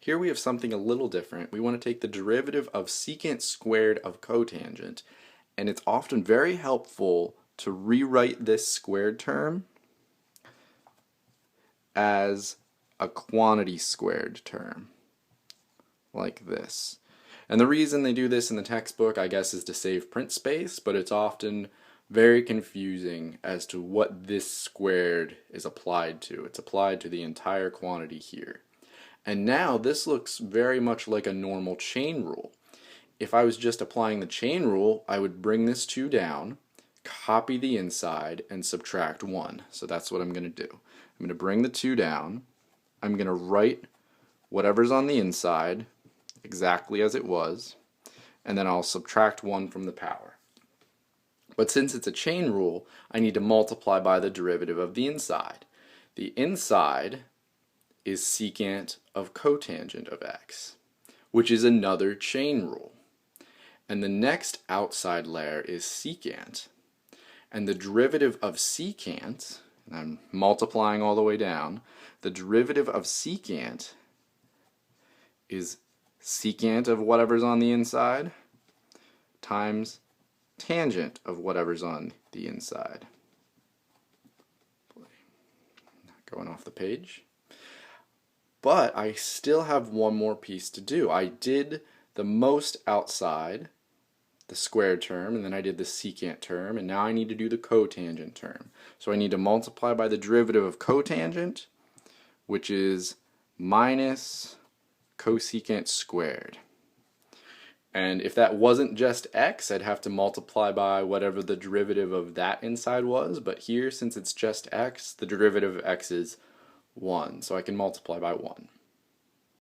Here we have something a little different. We want to take the derivative of secant squared of cotangent, and it's often very helpful to rewrite this squared term as a quantity squared term, like this. And the reason they do this in the textbook, I guess, is to save print space, but it's often very confusing as to what this squared is applied to. It's applied to the entire quantity here. And now this looks very much like a normal chain rule. If I was just applying the chain rule, I would bring this 2 down, copy the inside, and subtract 1. So that's what I'm going to do. I'm going to bring the 2 down. I'm going to write whatever's on the inside exactly as it was, and then I'll subtract 1 from the power. But since it's a chain rule, I need to multiply by the derivative of the inside. The inside is secant of cotangent of x, which is another chain rule. And the next outside layer is secant. And the derivative of secant, and I'm multiplying all the way down, the derivative of secant is secant of whatever's on the inside times tangent of whatever's on the inside. Going off the page. But I still have one more piece to do. I did the most outside, the squared term, and then I did the secant term, and now I need to do the cotangent term. So I need to multiply by the derivative of cotangent, which is minus cosecant squared. And if that wasn't just x, I'd have to multiply by whatever the derivative of that inside was, but here, since it's just x, the derivative of x is 1, so I can multiply by 1.